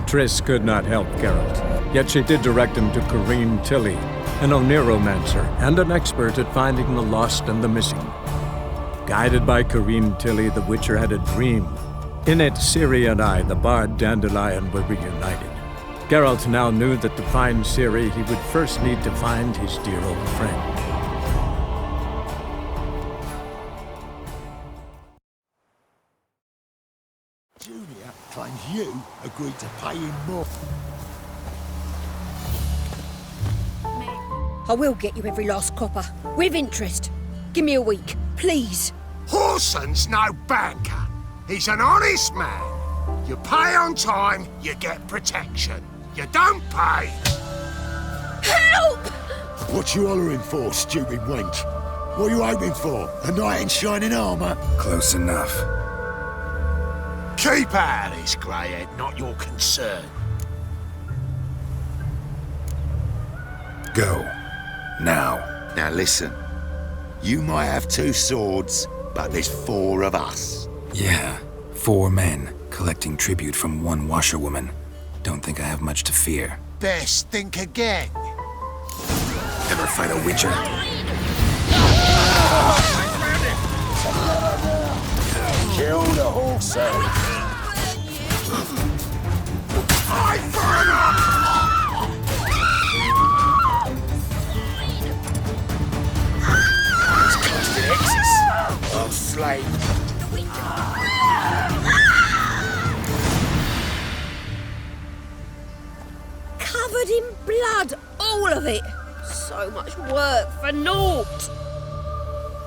Triss could not help Geralt, yet she did direct him to Corrine Tilly, an oneromancer and an expert at finding the lost and the missing. Guided by Corrine Tilly, the Witcher had a dream. In it, Ciri and I, the bard Dandelion, were reunited. Geralt now knew that to find Ciri, he would first need to find his dear old friend. Junior claims you agreed to pay him more. I will get you every last copper, with interest. Give me a week, please. Horson's no banker. He's an honest man. You pay on time, you get protection. You don't pay. Help! What you hollering for, stupid wench? What are you hoping for? A knight in shining armour? Close enough. Keep out of this, greyhead, not your concern. Go. Now. Now listen. You might have 2 swords, but there's 4 of us. Yeah, 4 men, collecting tribute from 1 washerwoman. Don't think I have much to fear. Best think again. Ever fight a witcher? Kill the horse! I'll slay. Covered in blood, all of it. So much work for naught.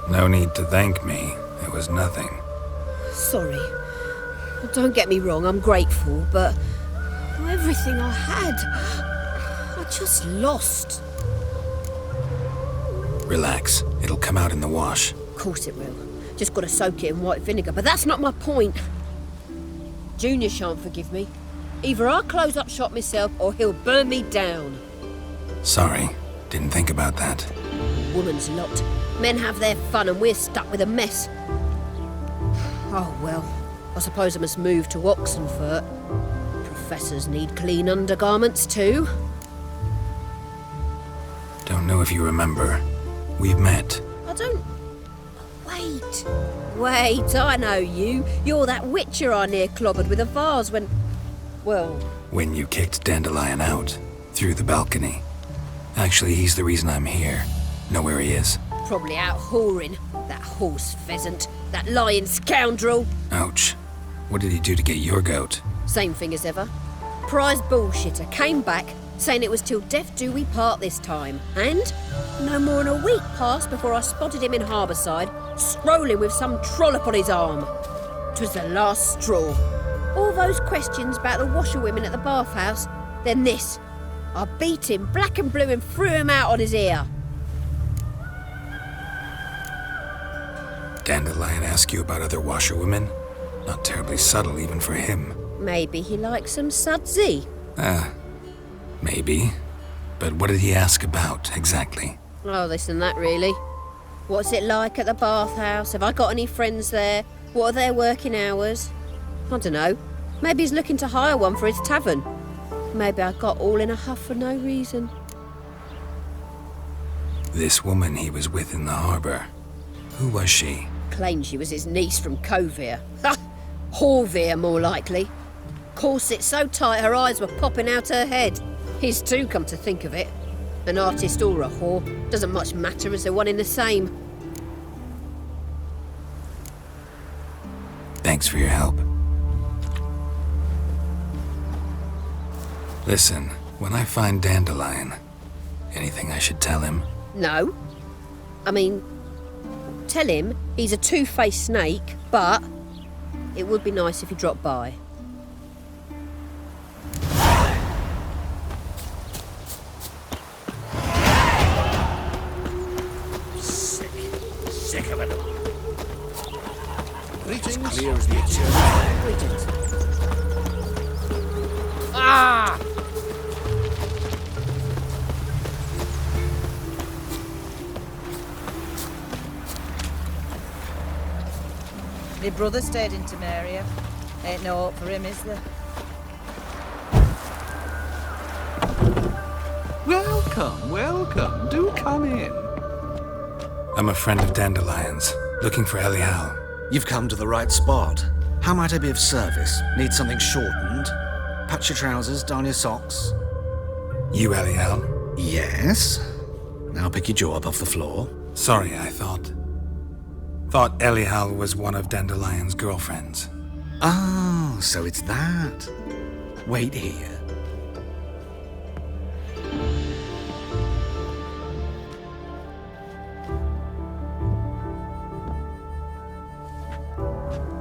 No need to thank me. It was nothing. Sorry. Don't get me wrong, I'm grateful, but everything I had, I just lost. Relax. It'll come out in the wash. Of course it will. Just gotta soak it in white vinegar, but that's not my point. Junior shan't forgive me. Either I'll close up shop myself or he'll burn me down. Sorry. Didn't think about that. Woman's lot. Men have their fun and we're stuck with a mess. Oh well, I suppose I must move to Oxenfurt. Professors need clean undergarments too. Don't know if you remember. We've met. I don't... Wait, I know you. You're that witcher I near clobbered with a vase when... Well... When you kicked Dandelion out. Through the balcony. Actually, he's the reason I'm here. Know where he is. Probably out whoring. That horse pheasant. That lying scoundrel. Ouch. What did he do to get your goat? Same thing as ever. Prize bullshitter came back, saying it was till death do we part this time. And no more than a week passed before I spotted him in Harbourside, strolling with some trollop on his arm. 'Twas the last straw. All those questions about the washerwomen at the bathhouse, then this. I beat him black and blue and threw him out on his ear. Dandelion ask you about other washerwomen? Not terribly subtle even for him. Maybe he likes some sudsy. Maybe. But what did he ask about, exactly? Oh, this and that, really. What's it like at the bathhouse? Have I got any friends there? What are their working hours? I don't know. Maybe he's looking to hire one for his tavern. Maybe I got all in a huff for no reason. This woman he was with in the harbour. Who was she? Claimed she was his niece from Kovir. Ha! Horvir, more likely. Corset so tight her eyes were popping out her head. His too, come to think of it. An artist or a whore. Doesn't much matter as they're one in the same. Thanks for your help. Listen, when I find Dandelion, anything I should tell him? No. I mean, tell him he's a two-faced snake, but it would be nice if he dropped by. Sick of it all. Greetings. Clear as the eternal. Greetings. Ah! My brother stayed in Temeria. Ain't no hope for him, is there? Welcome, welcome. Do come in. I'm a friend of Dandelion's, looking for Elial. You've come to the right spot. How might I be of service? Need something shortened? Patch your trousers, darn your socks. You Elial? Yes. Now pick your jaw up off the floor. Sorry, I thought Elial was one of Dandelion's girlfriends. Oh, so it's that. Wait here.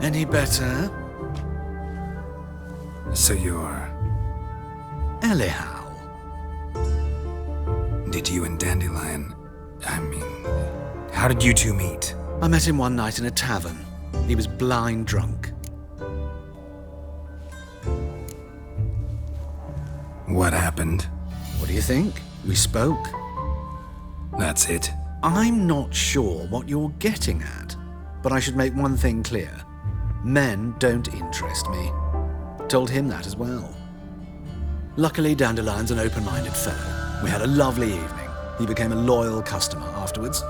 Any better? So you're... Elial. Did you and Dandelion... how did you two meet? I met him one night in a tavern. He was blind drunk. What happened? What do you think? We spoke. That's it. I'm not sure what you're getting at, but I should make one thing clear. Men don't interest me. Told him that as well. Luckily, Dandelion's an open-minded fellow. We had a lovely evening. He became a loyal customer afterwards.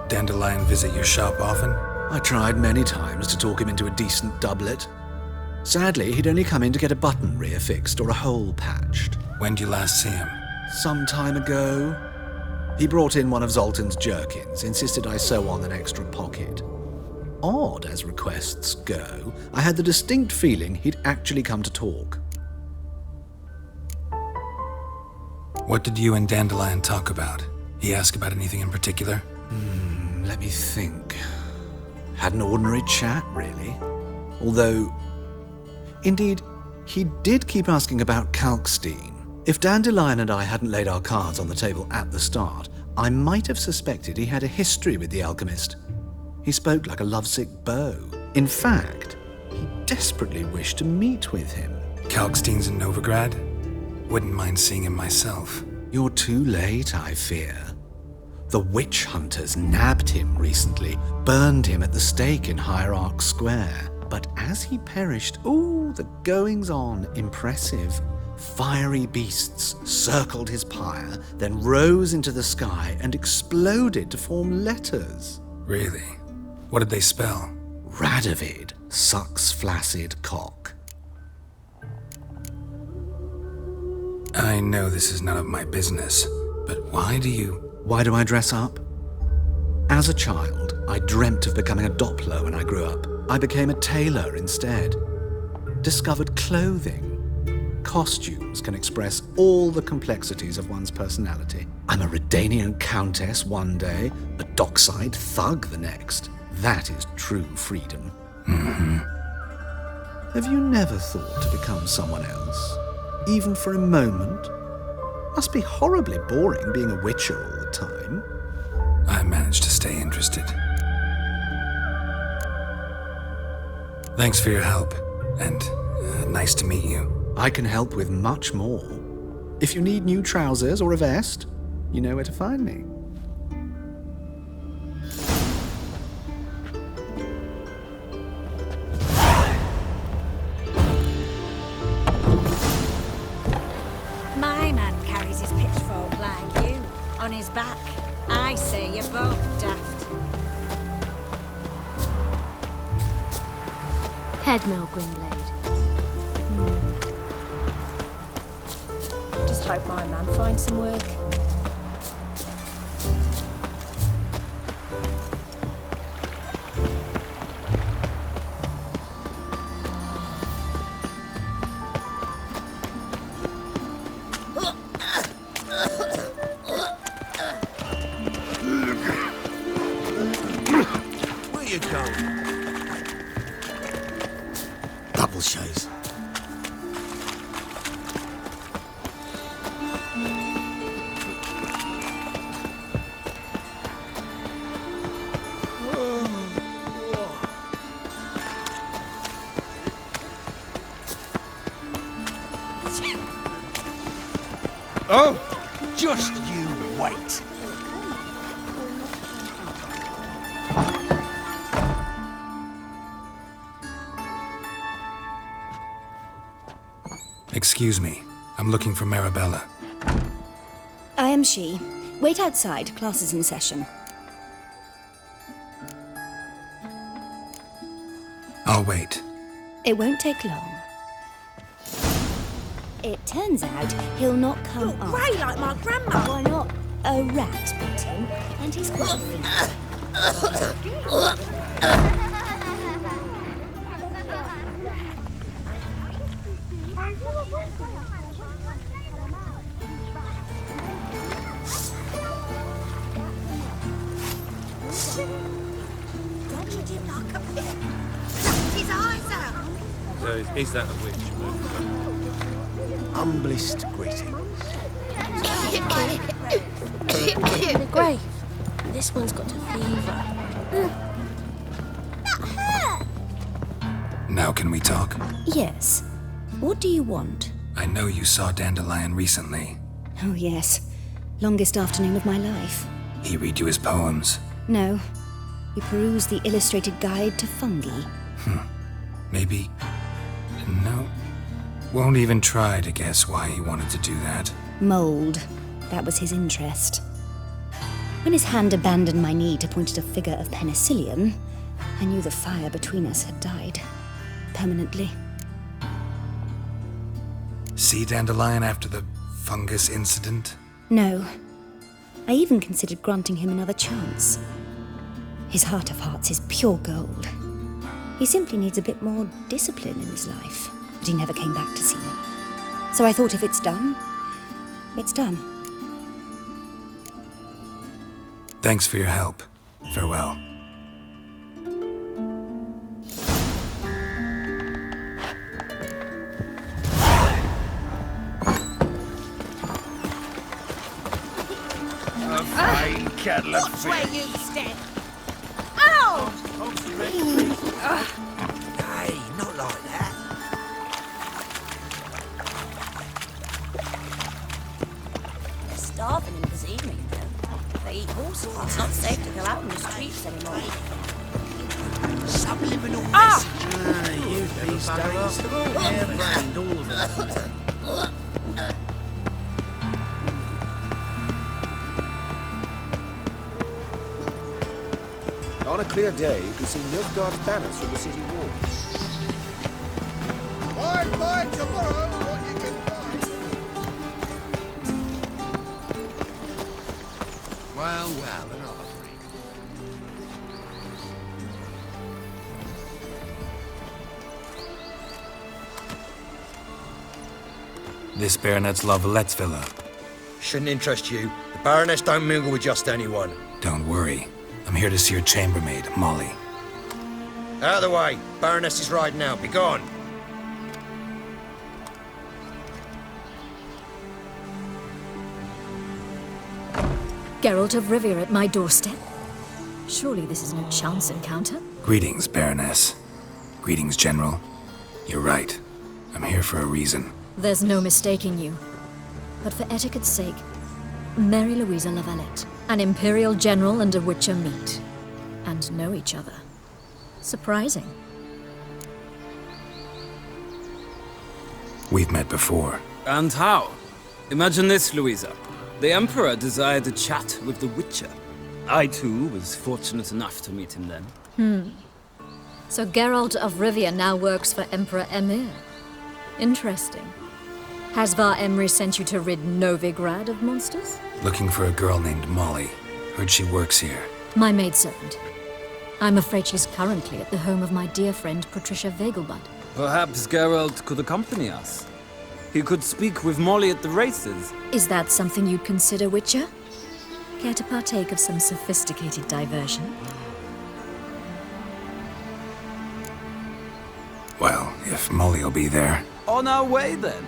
Dandelion visit your shop often? I tried many times to talk him into a decent doublet. Sadly, he'd only come in to get a button rear fixed or a hole patched. When did you last see him? Some time ago. He brought in one of Zoltan's jerkins, insisted I sew on an extra pocket. Odd as requests go, I had the distinct feeling he'd actually come to talk. What did you and Dandelion talk about? He asked about anything in particular? Let me think. Had an ordinary chat, really. Although, indeed, he did keep asking about Kalkstein. If Dandelion and I hadn't laid our cards on the table at the start, I might have suspected he had a history with the alchemist. He spoke like a lovesick beau. In fact, he desperately wished to meet with him. Kalkstein's in Novigrad? Wouldn't mind seeing him myself. You're too late, I fear. The witch hunters nabbed him recently, burned him at the stake in Hierarch Square. But as he perished, the goings-on impressive. Fiery beasts circled his pyre, then rose into the sky and exploded to form letters. Really? What did they spell? Radovid sucks flaccid cock. I know this is none of my business, but why do I dress up? As a child, I dreamt of becoming a Doppler when I grew up. I became a tailor instead. Discovered clothing. Costumes can express all the complexities of one's personality. I'm a Redanian countess one day, a dockside thug the next. That is true freedom. Mm-hmm. Have you never thought to become someone else? Even for a moment? Must be horribly boring being a witcher all the time. I managed to stay interested. Thanks for your help, and nice to meet you. I can help with much more. If you need new trousers or a vest, you know where to find me. My man carries his pitchfork like you, on his back. I say you're both daft. Headmill, Gwynblade. Just hope my man finds some work. Where you going? Double chase. Oh, just you wait. Excuse me, I'm looking for Marabella. I am she. Wait outside. Class is in session. I'll wait. It won't take long. It turns out he'll not come up. Grey like my grandma. Why not? A rat bit him, and he's got a fever. His eyes out. So is that a witch? Humblest greetings. Grey, this one's got a fever. Now can we talk? Yes. What do you want? I know you saw Dandelion recently. Oh, yes. Longest afternoon of my life. He read you his poems. No. We perused the illustrated guide to fungi. Maybe... No. Won't even try to guess why he wanted to do that. Mold. That was his interest. When his hand abandoned my knee to point at a figure of penicillium, I knew the fire between us had died. Permanently. See Dandelion after the fungus incident? No. I even considered granting him another chance. His heart of hearts is pure gold. He simply needs a bit more discipline in his life, but he never came back to see me. So I thought if it's done, it's done. Thanks for your help. Farewell. Kettle of fish. Where you step. Ow! Hey, not like that. They're starving in this evening, though. They eat horses. It's not safe to go out on the streets anymore. Subliminal You these days. Hair-brained, all of them. On a clear day, you can see Novigrad banners from the city walls. Buy tomorrow what you can buy. Well, another freak. This baronet's La Valette's villa. Shouldn't interest you. The Baroness don't mingle with just anyone. Don't worry. I'm here to see your chambermaid, Molly. Out of the way. Baroness is riding out. Be gone. Geralt of Rivia at my doorstep. Surely this is no chance encounter. Greetings, Baroness. Greetings, General. You're right. I'm here for a reason. There's no mistaking you. But for etiquette's sake, Mary Louisa La Valette, an Imperial General and a Witcher meet. And know each other. Surprising. We've met before. And how? Imagine this, Louisa. The Emperor desired a chat with the Witcher. I, too, was fortunate enough to meet him then. So Geralt of Rivia now works for Emperor Emir. Interesting. Has Var Emry sent you to rid Novigrad of monsters? Looking for a girl named Molly. Heard she works here. My maidservant. I'm afraid she's currently at the home of my dear friend Patricia Vegelbud. Perhaps Geralt could accompany us. He could speak with Molly at the races. Is that something you'd consider, Witcher? Care to partake of some sophisticated diversion? Well, if Molly will be there. On our way, then.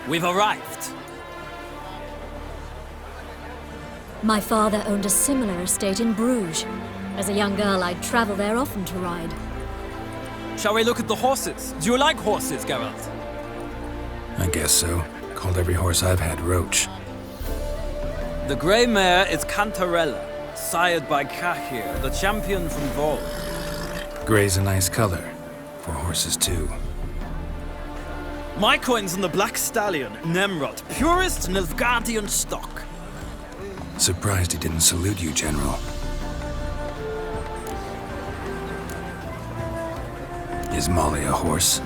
we've arrived. My father owned a similar estate in Bruges. As a young girl, I'd travel there often to ride. Shall we look at the horses? Do you like horses, Geralt? I guess so. Called every horse I've had Roach. The grey mare is Cantarella, sired by Cahir, the champion from Vol. Grey's a nice color. For horses, too. My coin's on the black stallion, Nemrod, purest Nilfgaardian stock. Surprised he didn't salute you, General. Is Molly a horse?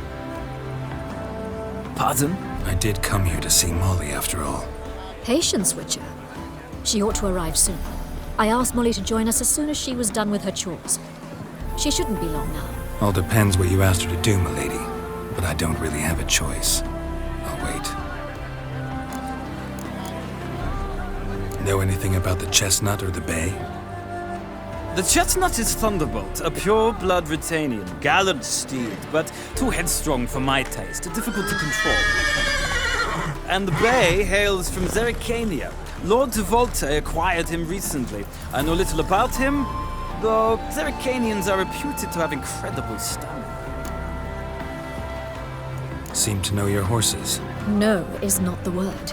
Pardon? I did come here to see Molly, after all. Patience, Witcher. She ought to arrive soon. I asked Molly to join us as soon as she was done with her chores. She shouldn't be long now. All depends what you asked her to do, milady. But I don't really have a choice. I'll wait. Know anything about the chestnut or the bay? The chestnut is Thunderbolt, a pure-blood Britannian, gallant steed, but too headstrong for my taste, difficult to control. And the bay hails from Zerrikania. Lord de Volte acquired him recently. I know little about him, though Zerrikanians are reputed to have incredible stamina. Seem to know your horses. No is not the word.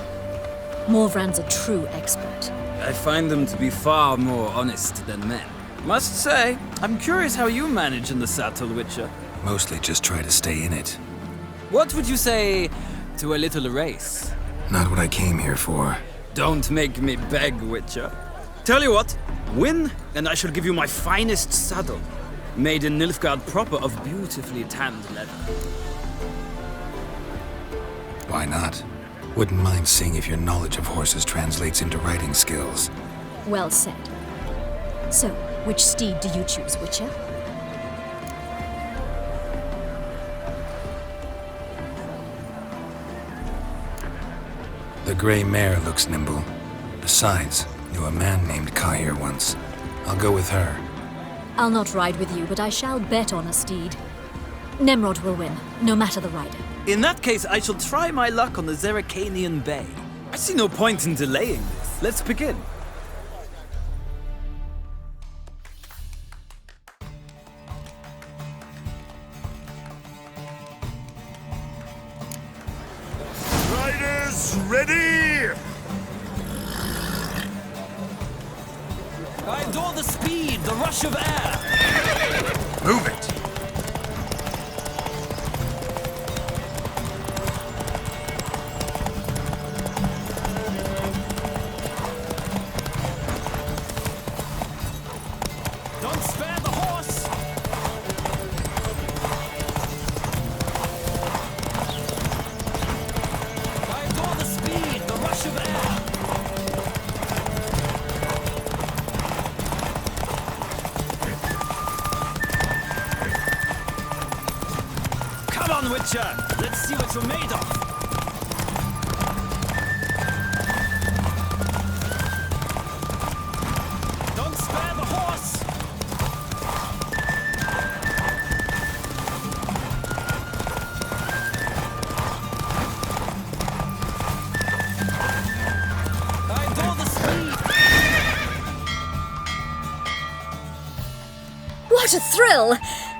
Morvrand's a true expert. I find them to be far more honest than men. Must say, I'm curious how you manage in the saddle, Witcher. Mostly just try to stay in it. What would you say to a little race? Not what I came here for. Don't make me beg, Witcher. Tell you what, win, and I shall give you my finest saddle. Made in Nilfgaard proper of beautifully tanned leather. Why not? Wouldn't mind seeing if your knowledge of horses translates into riding skills. Well said. So, which steed do you choose, Witcher? The grey mare looks nimble. Besides, knew a man named Cahir once. I'll go with her. I'll not ride with you, but I shall bet on a steed. Nemrod will win, no matter the rider. In that case, I shall try my luck on the Zerrikanian Bay. I see no point in delaying this. Let's begin. Riders, ready! I adore the speed, the rush of air. Move it! Don't spare the horse! I adore the speed, the rush of air. Come on, Witcher! Let's see what you're made of! Don't spare the horse! I adore the speed! What a thrill!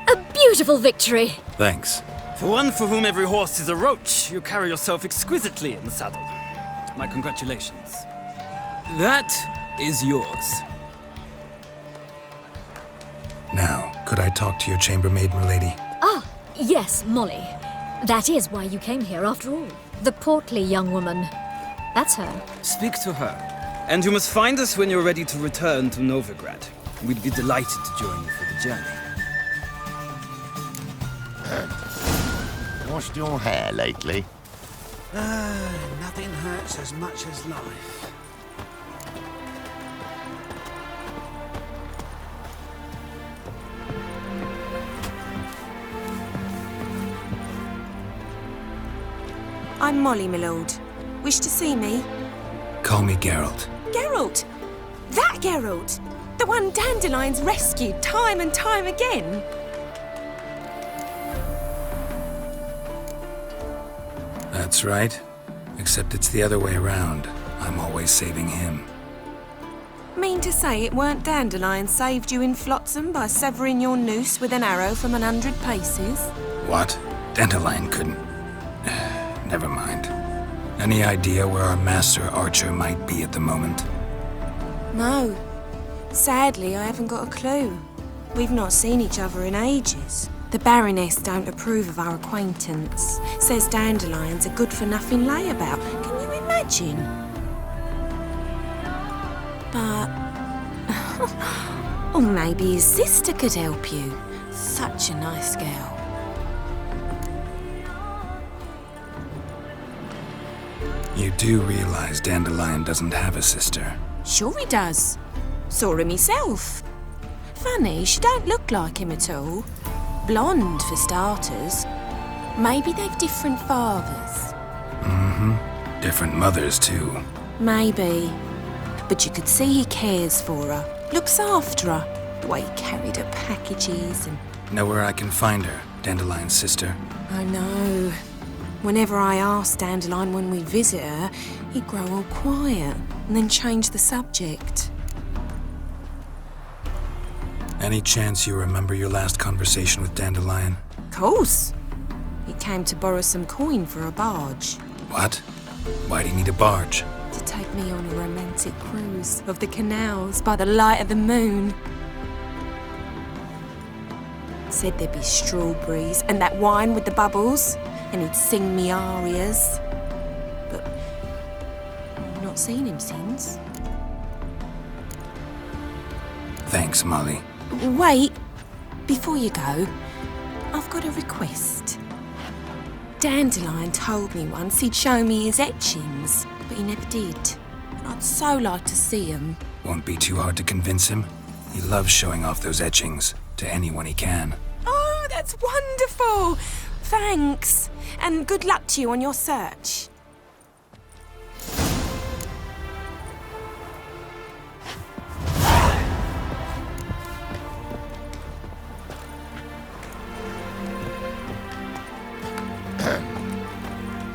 A beautiful victory! Thanks. For one for whom every horse is a roach, you carry yourself exquisitely in the saddle. My congratulations. That is yours. Now, could I talk to your chambermaid, milady? Ah, yes, Molly. That is why you came here after all. The portly young woman. That's her. Speak to her. And you must find us when you're ready to return to Novigrad. We'd be delighted to join you for the journey. Washed your hair lately? Nothing hurts as much as life. I'm Molly, my lord. Wish to see me? Call me Geralt. Geralt! That Geralt! The one Dandelion's rescued time and time again! That's right. Except it's the other way around. I'm always saving him. Mean to say it weren't Dandelion saved you in Flotsam by severing your noose with an arrow from 100 paces? What? Dandelion couldn't... Never mind. Any idea where our master archer might be at the moment? No. Sadly, I haven't got a clue. We've not seen each other in ages. The Baroness don't approve of our acquaintance. Says Dandelion's a good-for-nothing layabout. Can you imagine? But... or maybe his sister could help you. Such a nice girl. You do realize Dandelion doesn't have a sister? Sure he does. Saw him myself. Funny, she don't look like him at all. Blonde, for starters. Maybe they've different fathers. Mm-hmm. Different mothers, too. Maybe. But you could see he cares for her. Looks after her. The way he carried her packages and... Know where I can find her, Dandelion's sister? I know. Whenever I asked Dandelion when we visit her, he'd grow all quiet and then change the subject. Any chance you remember your last conversation with Dandelion? Course. He came to borrow some coin for a barge. What? Why do you need a barge? To take me on a romantic cruise of the canals by the light of the moon. Said there'd be strawberries and that wine with the bubbles, and he'd sing me arias. But I've not seen him since. Thanks, Molly. Wait, before you go, I've got a request. Dandelion told me once he'd show me his etchings, but he never did. And I'd so like to see them. Won't be too hard to convince him. He loves showing off those etchings to anyone he can. Oh, that's wonderful! Thanks, and good luck to you on your search.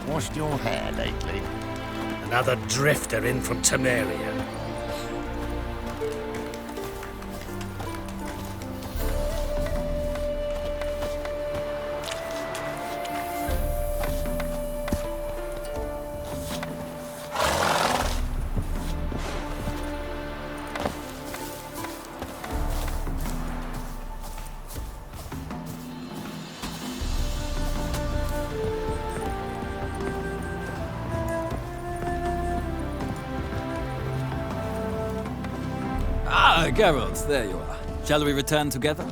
Washed your hair lately? Another drifter in from Temeria. Geralt, there you are. Shall we return together?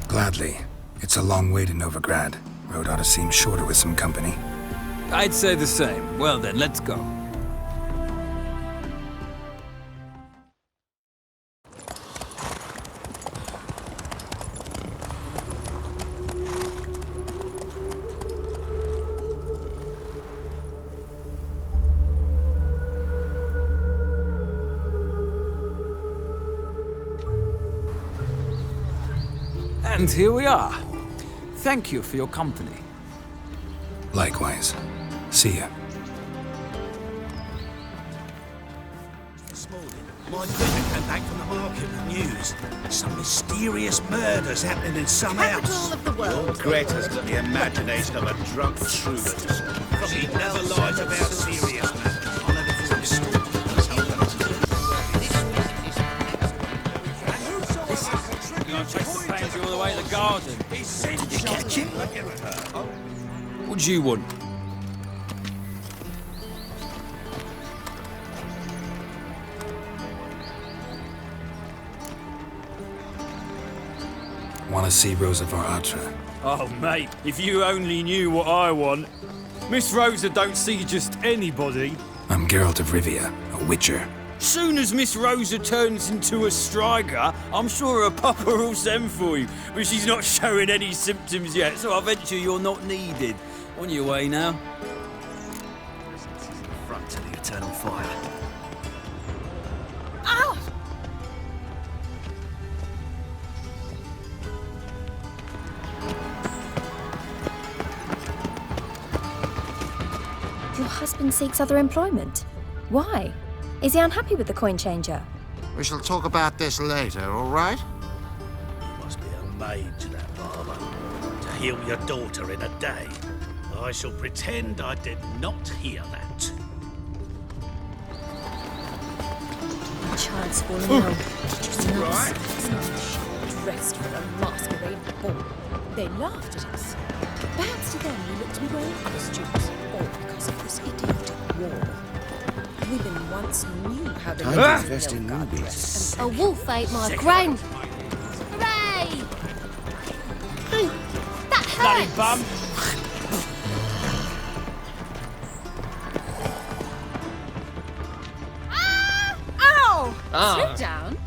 Gladly. It's a long way to Novigrad. Road ought to seem shorter with some company. I'd say the same. Well then, let's go. And here we are. Thank you for your company. Likewise. See ya. This morning, my brother came back from the market with news. Some mysterious murders happening in some house. Capital of the world. Greta's got the imagination of a drunk troubadour. She never lies about serious matters. I'll have it for a story. I'll chase the pansy all the way to the garden. Did you catch him? What do you want? Want to see Rosa Varatra? Oh, mate, if you only knew what I want. Miss Rosa don't see just anybody. I'm Geralt of Rivia, a witcher. Soon as Miss Rosa turns into a striker, I'm sure her papa will send for you. But she's not showing any symptoms yet, so I venture you're not needed. On your way now. Front to the eternal fire. Ow! husband seeks other employment. Why? Is he unhappy with the coin changer? We shall talk about this later, all right? Must be a mage, that barber. To heal your daughter in a day. I shall pretend I did not hear that. The child's fallen ill. Right. Dressed for a masquerade ball. They laughed at us. Perhaps to them we looked to be wearing costumes, all because of this idiotic war. Women once knew how to invest in rubies. A wolf ate my grain. Hooray! Hey, that Bloody hurts! bum! Ow! Ah. Sit down.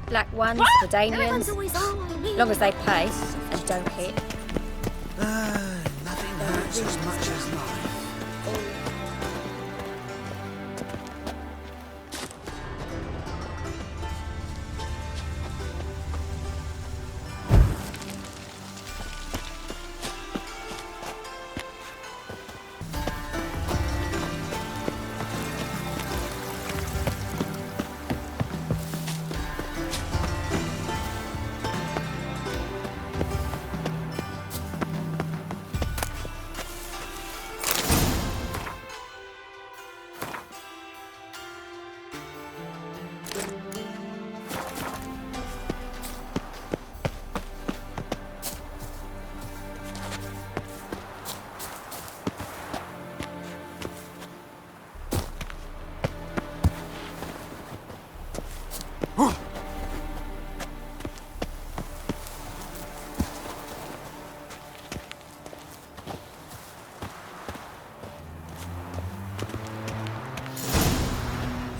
Black ones, the Everyone's Danians, always on me. long as they pay and don't hit. Nothing hurts as much as life.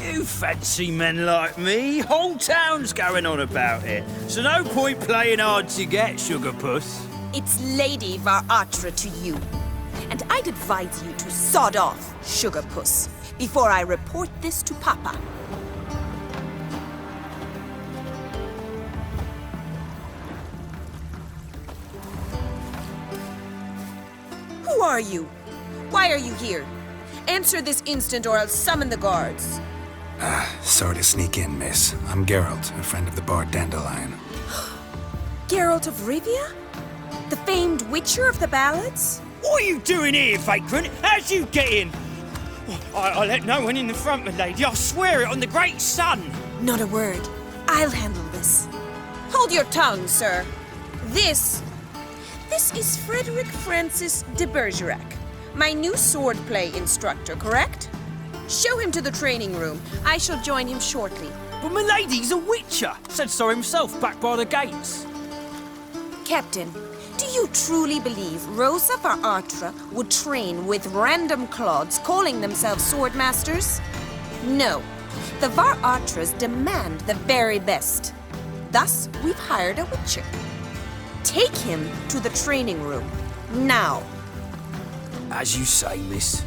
You fancy men like me? Whole town's going on about it. So no point playing hard to get, sugar puss. It's Lady Varatra to you. And I'd advise you to sod off, sugar puss, before I report this to Papa. Who are you? Why are you here? Answer this instant or I'll summon the guards. Sorry to sneak in, miss. I'm Geralt, a friend of the bard Dandelion. Geralt of Rivia? The famed witcher of the ballads? What are you doing here, vagrant? How'd you get in? I let no one in the front, my lady. I swear it on the great sun. Not a word. I'll handle this. Hold your tongue, sir. This is Frederick Francis de Bergerac, my new swordplay instructor, correct? Show him to the training room. I shall join him shortly. But my lady's a witcher. Said so himself back by the gates. Captain, do you truly believe Rosa Varatra would train with random clods calling themselves swordmasters? No. The Varatras demand the very best. Thus, we've hired a witcher. Take him to the training room. Now. As you say, miss.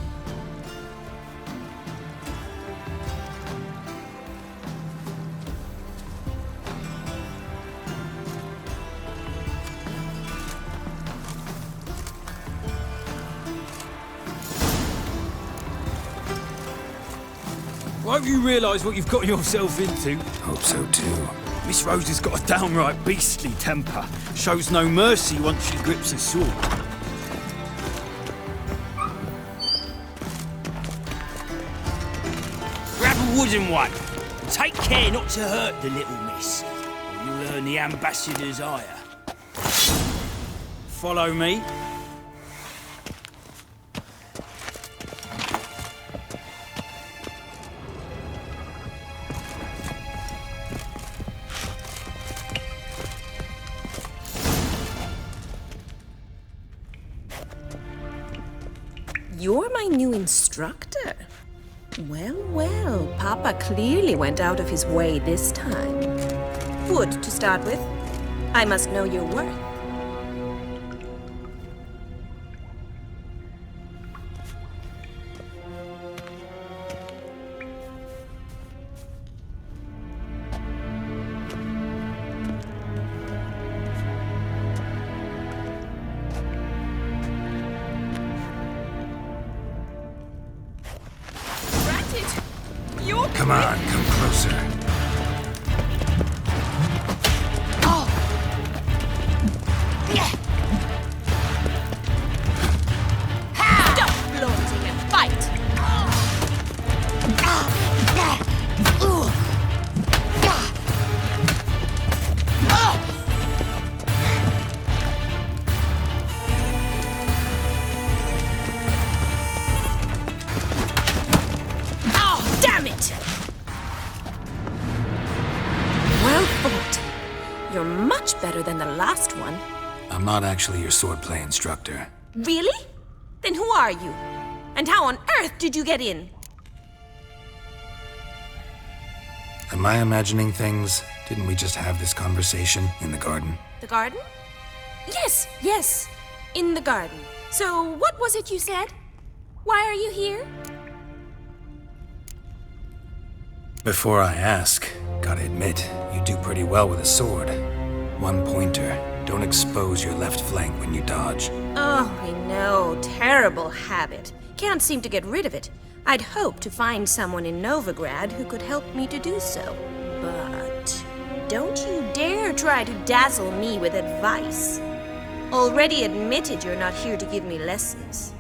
I hope you realise what you've got yourself into. Hope so too. Miss Rose has got a downright beastly temper. Shows no mercy once she grips a sword. Grab a wooden one. Take care not to hurt the little miss, or you'll earn the ambassador's ire. Follow me. You're my new instructor? Well, well, Papa clearly went out of his way this time. Wood, to start with. I must know your worth. You're Come on, come closer. Stop flaunting and fight! Oh, damn it! Well fought. You're much better than the last one. I'm not actually your swordplay instructor. Really? Then who are you? And how on earth did you get in? Am I imagining things? Didn't we just have this conversation in the garden? The garden? Yes. In the garden. So, what was it you said? Why are you here? Before I ask, gotta admit, you do pretty well with a sword. One pointer. Don't expose your left flank when you dodge. Oh, I know. Terrible habit. Can't seem to get rid of it. I'd hoped to find someone in Novigrad who could help me to do so. But don't you dare try to dazzle me with advice. Already admitted you're not here to give me lessons.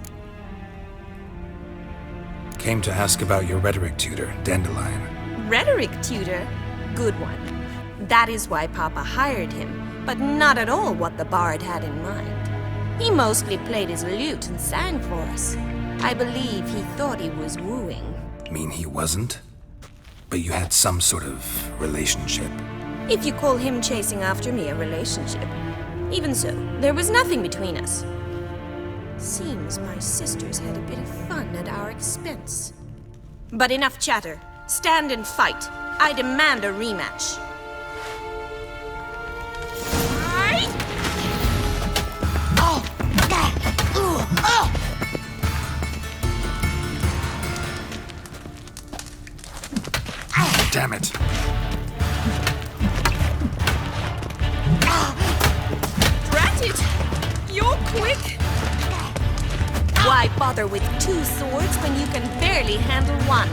Came to ask about your rhetoric tutor, Dandelion. Rhetoric tutor? Good one. That is why Papa hired him, but not at all what the bard had in mind. He mostly played his lute and sang for us. I believe he thought he was wooing. Mean he wasn't? But you had some sort of relationship. If you call him chasing after me a relationship. Even so, there was nothing between us. Seems my sisters had a bit of fun at our expense. But enough chatter. Stand and fight. I demand a rematch. Damn it. Drat it! You're quick! Why bother with two swords when you can barely handle one?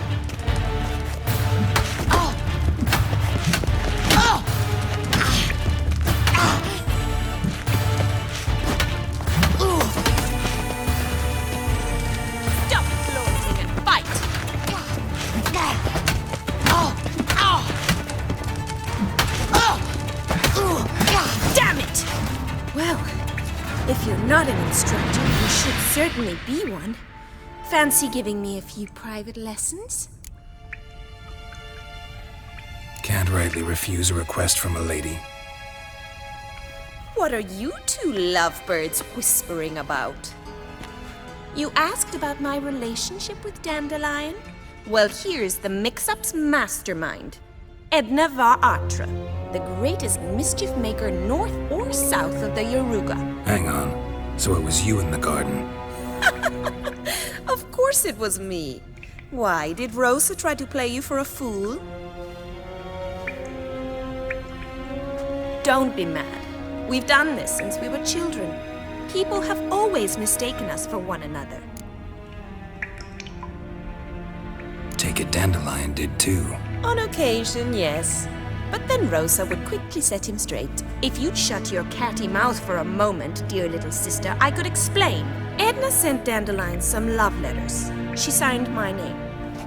Stop flaunting and fight! Damn it! Well, if you're not an instructor, you should certainly be one. Fancy giving me a few private lessons? Can't rightly refuse a request from a lady. What are you two lovebirds whispering about? You asked about my relationship with Dandelion? Well, here's the mix-up's mastermind. Edna var Atra, the greatest mischief maker north or south of the Yaruga. Hang on. So it was you in the garden? Of course it was me. Why, did Rosa try to play you for a fool? Don't be mad. We've done this since we were children. People have always mistaken us for one another. Take it Dandelion did too. On occasion, yes. But then Rosa would quickly set him straight. If you'd shut your catty mouth for a moment, dear little sister, I could explain. Edna sent Dandelion some love letters. She signed my name.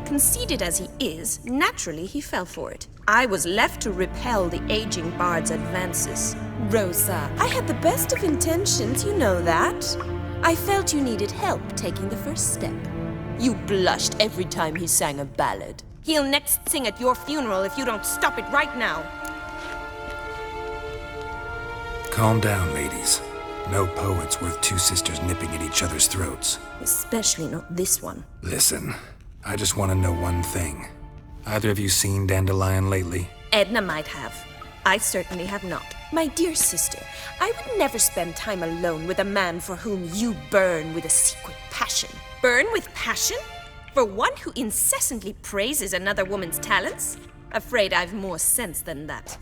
Conceited as he is, naturally he fell for it. I was left to repel the aging bard's advances. Rosa, I had the best of intentions, you know that. I felt you needed help taking the first step. You blushed every time he sang a ballad. He'll next sing at your funeral if you don't stop it right now. Calm down, ladies. No poet's worth two sisters nipping at each other's throats. Especially not this one. Listen, I just want to know one thing. Either of you seen Dandelion lately? Edna might have. I certainly have not. My dear sister, I would never spend time alone with a man for whom you burn with a secret passion. Burn with passion? For one who incessantly praises another woman's talents? Afraid I've more sense than that.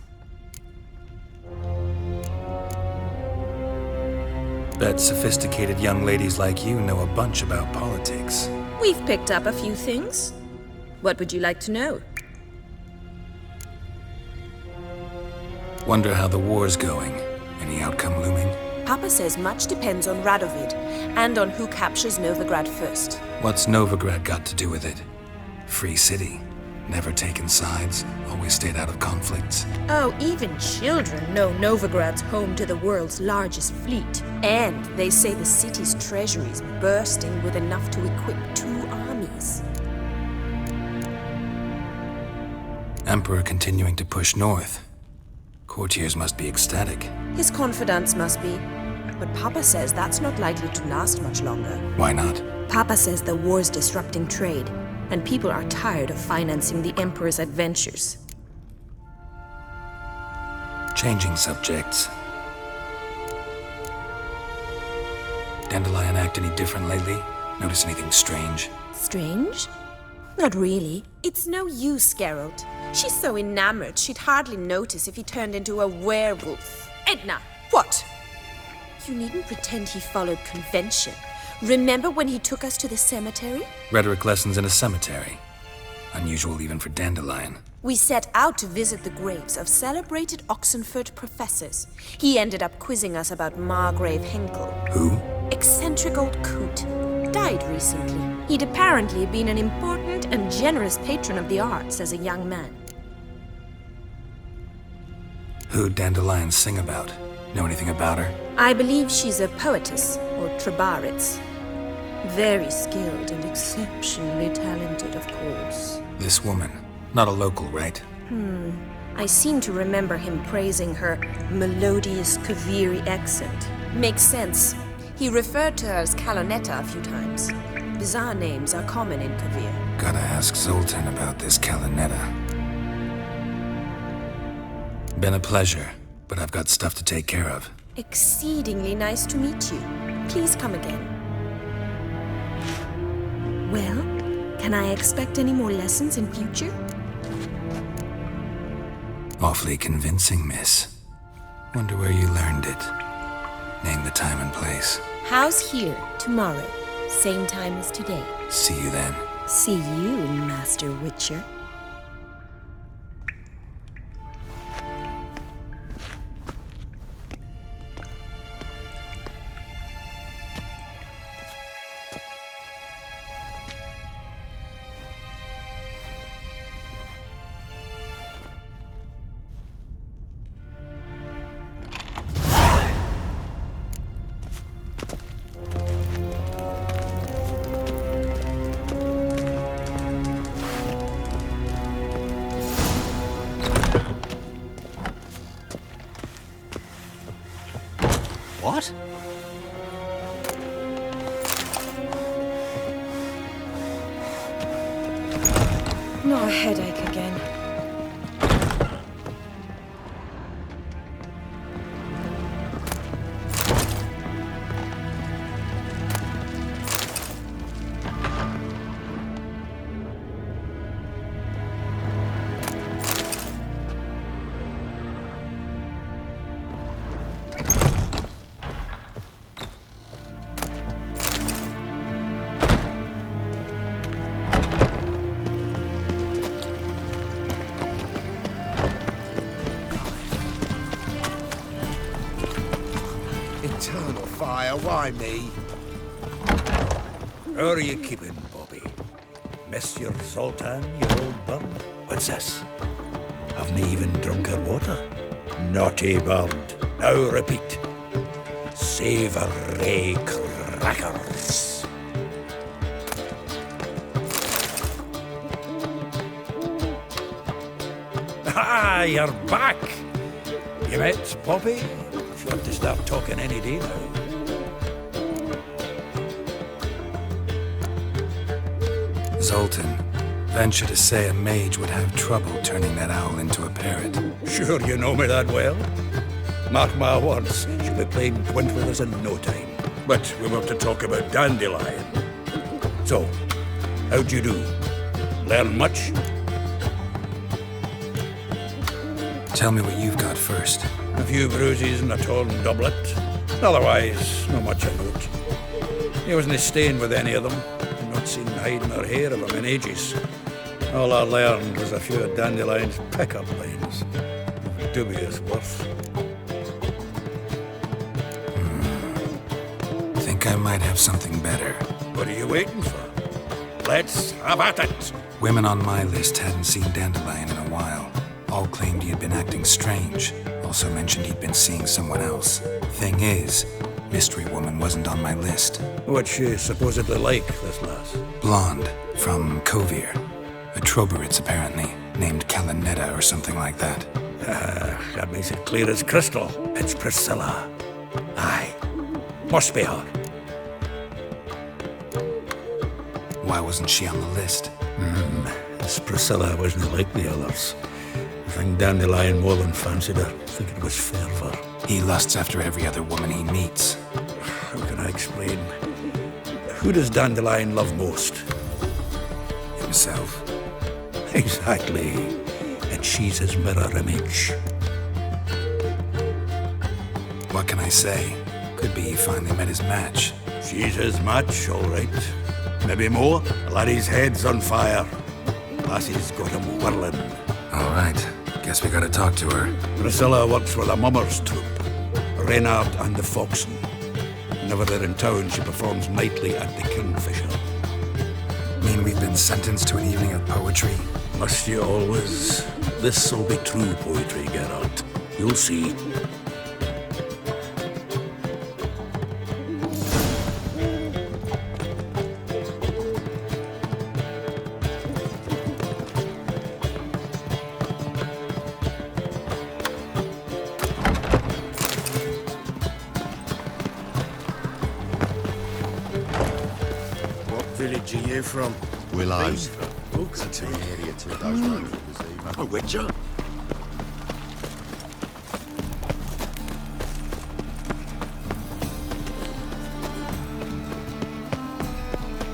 Bet sophisticated young ladies like you know a bunch about politics. We've picked up a few things. What would you like to know? Wonder how the war's going. Any outcome looming? Papa says much depends on Radovid, and on who captures Novigrad first. What's Novigrad got to do with it? Free city. Never taken sides. Always stayed out of conflicts. Oh, even children know Novigrad's home to the world's largest fleet. And they say the city's treasury's bursting with enough to equip 2 armies. Emperor continuing to push north. Courtiers must be ecstatic. His confidants must be. But Papa says that's not likely to last much longer. Why not? Papa says the war's disrupting trade, and people are tired of financing the Emperor's adventures. Changing subjects. Dandelion act any different lately? Notice anything strange? Strange? Not really. It's no use, Geralt. She's so enamored she'd hardly notice if he turned into a werewolf. Edna, what? You needn't pretend he followed convention. Remember when he took us to the cemetery? Rhetoric lessons in a cemetery. Unusual even for Dandelion. We set out to visit the graves of celebrated Oxenford professors. He ended up quizzing us about Margrave Henkel. Who? Eccentric old coot. Died recently. He'd apparently been an important and generous patron of the arts as a young man. Who'd Dandelion sing about? Know anything about her? I believe she's a poetess, or trabaritz. Very skilled and exceptionally talented, of course. This woman. Not a local, right? I seem to remember him praising her melodious Kaviri accent. Makes sense. He referred to her as Kalonetta a few times. Bizarre names are common in Kavir. Gotta ask Zoltan about this Kalonetta. Been a pleasure, but I've got stuff to take care of. Exceedingly nice to meet you. Please come again. Well, can I expect any more lessons in future? Awfully convincing, miss. Wonder where you learned it. Name the time and place. How's here, tomorrow? Same time as today. See you then. See you, Master Witcher. What? Not a headache again. Eternal fire, why me? How are you keeping, Bobby? Miss your Zoltan, your old bum? What's this? Haven't even drunk her water? Naughty bird. Now repeat. Savoury crackers. Ah, you're back! You met Bobby? Sure to start talking any day now. Zoltan, venture to say a mage would have trouble turning that owl into a parrot. Sure you know me that well. Mark my words, she'll be playing quint with us in no time. But we want to talk about Dandelion. So, how'd you do? Learn much? Tell me what you've got first. A few bruises and a torn doublet. Otherwise, not much of note. He wasn't staying with any of them. I've not seen hide nor hair of him in ages. All I learned was a few of Dandelion's pickup lines. Dubious worth. Think I might have something better. What are you waiting for? Let's have at it! Women on my list hadn't seen Dandelion in a while. All claimed he had been acting strange. Also mentioned he'd been seeing someone else. Thing is, Mystery Woman wasn't on my list. What's she supposedly like, this lass? Blonde, from Kovir. A Troberitz, apparently, named Kalanetta or something like that. That makes it clear as crystal. It's Priscilla. Aye. Must be her. Why wasn't she on the list? This Priscilla wasn't like the others. I think Dandelion more than fancied her. I think it was fervour. He lusts after every other woman he meets. How can I explain? Who does Dandelion love most? Himself. Exactly. And she's his mirror image. What can I say? Could be he finally met his match. She's his match, all right. Maybe more. Laddie's head's on fire. Lassie's got him whirling. All right. Guess we gotta talk to her. Priscilla works for the Mummers troupe. Reynard and the Foxen. Whenever they're in town, she performs nightly at the Kingfisher. Mean we've been sentenced to an evening of poetry? Must you always? This'll be true poetry, Geralt. You'll see. Village are you from? Willows. Books are an area to those roads this evening. A witcher?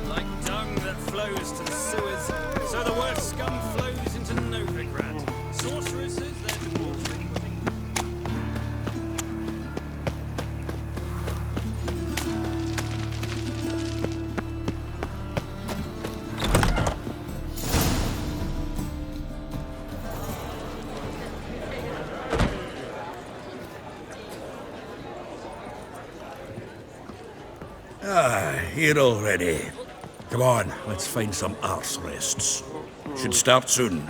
Like dung that flows to the sewers, so the worst scum flows into Novigrad. Sorceresses, their fortune putting. Here already. Come on, let's find some arse rests. Should start soon.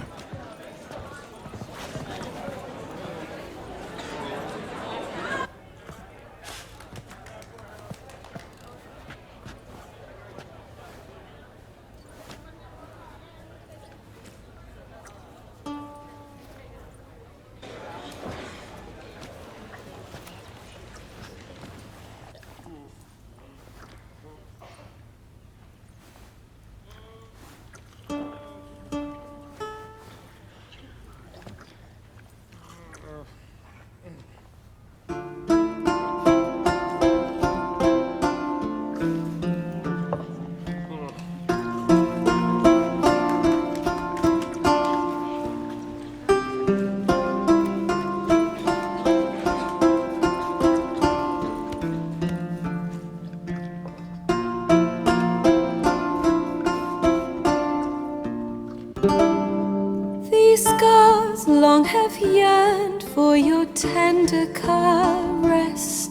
long have yearned for your tender caress,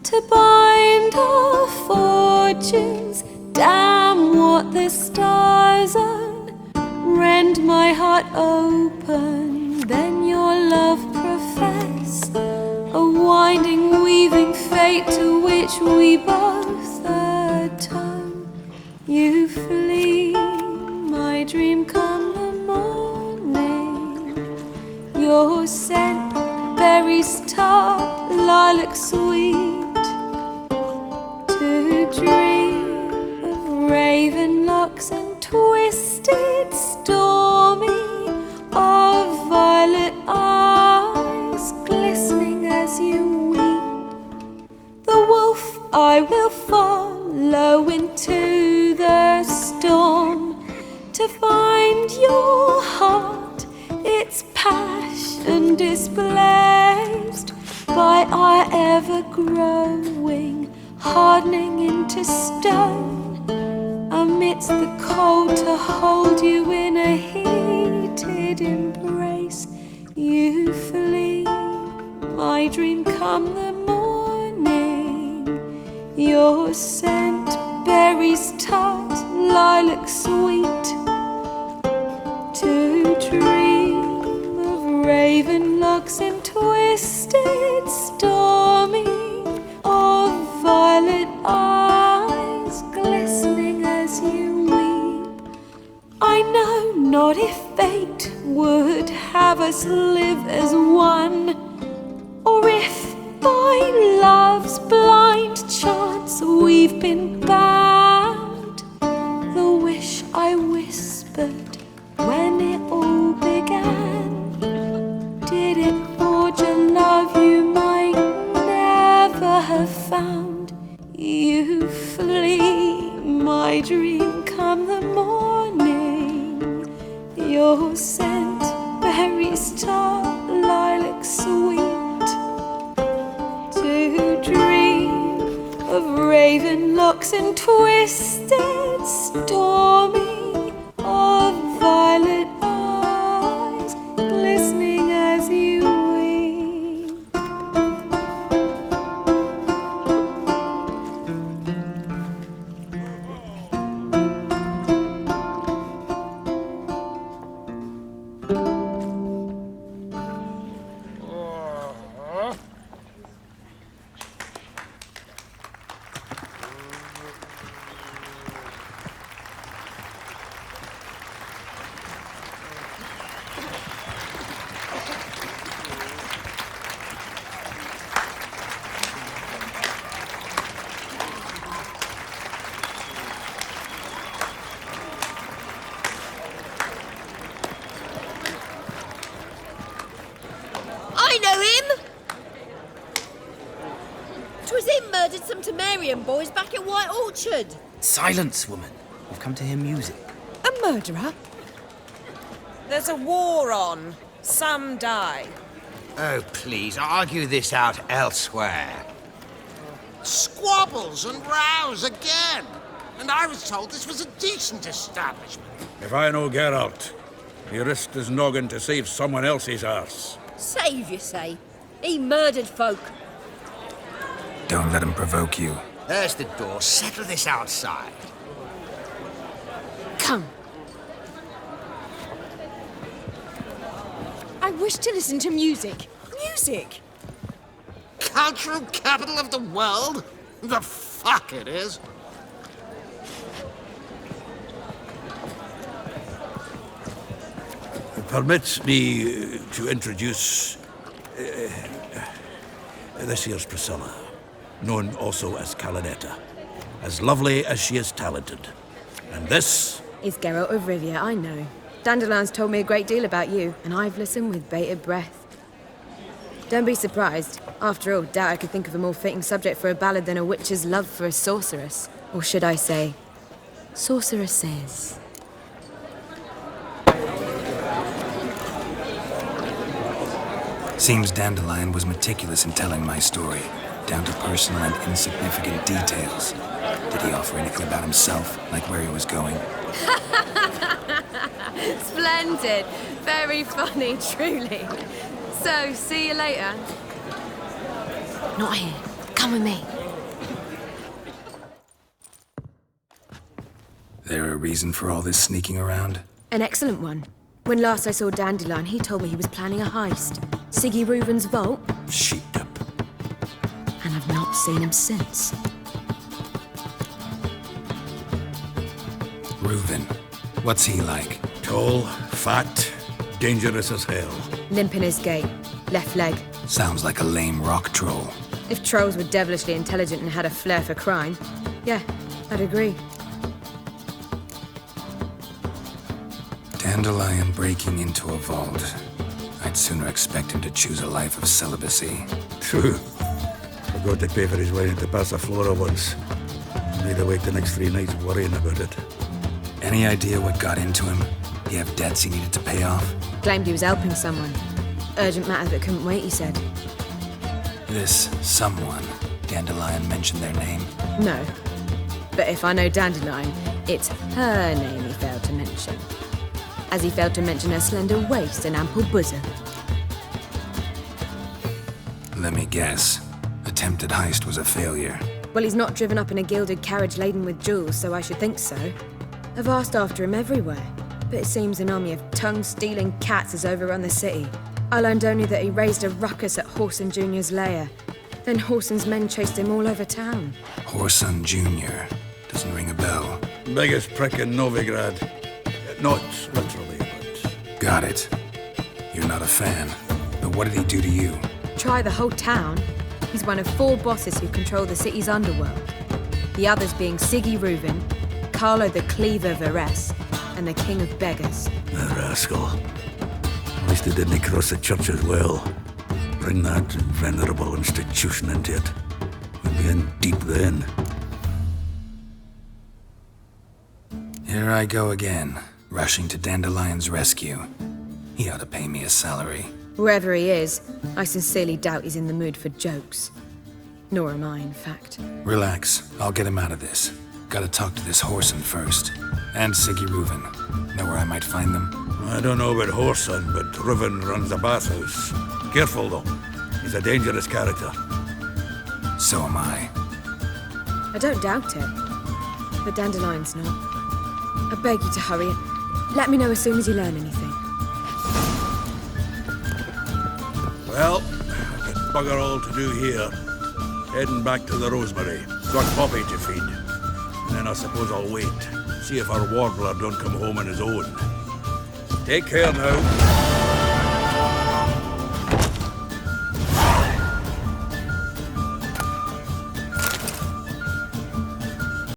to bind our fortunes. Damn what the stars own. Rend my heart open, then your love profess, a winding, weaving fate to which we both atone. You flee, my dream come the morning. Your scent, berries tart, lilac sweet, to dream of raven locks and twisted stormy, of violet eyes glistening as you weep. The wolf I will follow into the storm, to find your heart, its passion displaced by our ever-growing, hardening into stone, amidst the cold to hold you in a heat come the morning. Your scent, berries tart, lilac sweet. To dream of raven locks and twisted stormy, of violet eyes glistening as you weep. I know not if fate would have us live as one, or if by love's blind chance we've been bound. The wish I whispered when it all began, did it forge a love you might never have found? You flee, my dream, come the morning. Your scent, berries tart, lilac sweet. To dream of raven locks and twisted stormy, of violet eyes glistening as you weep. I know him! 'Twas him murdered some Temerian boys back at White Orchard. Silence, woman. We've come to hear music. A murderer? There's a war on. Some die. Oh, please, argue this out elsewhere. Squabbles and rows again. And I was told this was a decent establishment. If I know Geralt, he risked his noggin to save someone else's arse. Save, you say? He murdered folk. Don't let him provoke you. There's the door. Settle this outside. Come. I wish to listen to music. Music! Cultural capital of the world? The fuck it is. Permit me to introduce this here's Priscilla, known also as Calanetta, as lovely as she is talented. And this is Geralt of Rivia, I know. Dandelion's told me a great deal about you, and I've listened with bated breath. Don't be surprised. After all, doubt I could think of a more fitting subject for a ballad than a witch's love for a sorceress. Or should I say, sorceresses. Seems Dandelion was meticulous in telling my story, down to personal and insignificant details. Did he offer anything about himself, like where he was going? Splendid. Very funny, truly. So, see you later. Not here. Come with me. There a reason for all this sneaking around? An excellent one. When last I saw Dandelion, he told me he was planning a heist. Siggy Reuven's vault. Sheeped up. And I've not seen him since. Reuven. What's he like? Tall, fat, dangerous as hell. Limp in his gait. Left leg. Sounds like a lame rock troll. If trolls were devilishly intelligent and had a flair for crime, yeah, I'd agree. Dandelion breaking into a vault. I'd sooner expect him to choose a life of celibacy. True. Forgot to pay for his way into Passaflora once. Made her wait the next 3 nights worrying about it. Any idea what got into him? He have debts he needed to pay off? Claimed he was helping someone. Urgent matter that couldn't wait, he said. This someone, Dandelion mentioned their name? No. But if I know Dandelion, it's her name he failed to mention. As he failed to mention her slender waist and ample bosom. Let me guess. attempted heist was a failure. Well, he's not driven up in a gilded carriage laden with jewels, so I should think so. I've asked after him everywhere, but it seems an army of tongue-stealing cats has overrun the city. I learned only that he raised a ruckus at Whoreson Jr.'s lair. Then Whoreson's men chased him all over town. Whoreson Jr. Doesn't ring a bell. Biggest prick in Novigrad. Not literally, but... Got it. You're not a fan. But what did he do to you? Try the whole town. He's one of 4 bosses who control the city's underworld. The others being Siggy Reuven, Carlo the Cleaver Varese, and the King of Beggars. The rascal. At least he didn't cross the church as well. Bring that venerable institution into it. We'll be in deep then. Here I go again, rushing to Dandelion's rescue. He ought to pay me a salary. Wherever he is, I sincerely doubt he's in the mood for jokes. Nor am I, in fact. Relax, I'll get him out of this. Gotta talk to this Whoreson first. And Siggy Reuven. Know where I might find them? I don't know about Whoreson, but Reuven runs a bathhouse. Careful, though. He's a dangerous character. So am I. I don't doubt it. But Dandelion's not. I beg you to hurry. Let me know as soon as you learn anything. Well, I've got bugger all to do here. Heading back to the Rosemary. Got Poppy to feed. And then I suppose I'll wait. See if our warbler don't come home on his own. Take care now.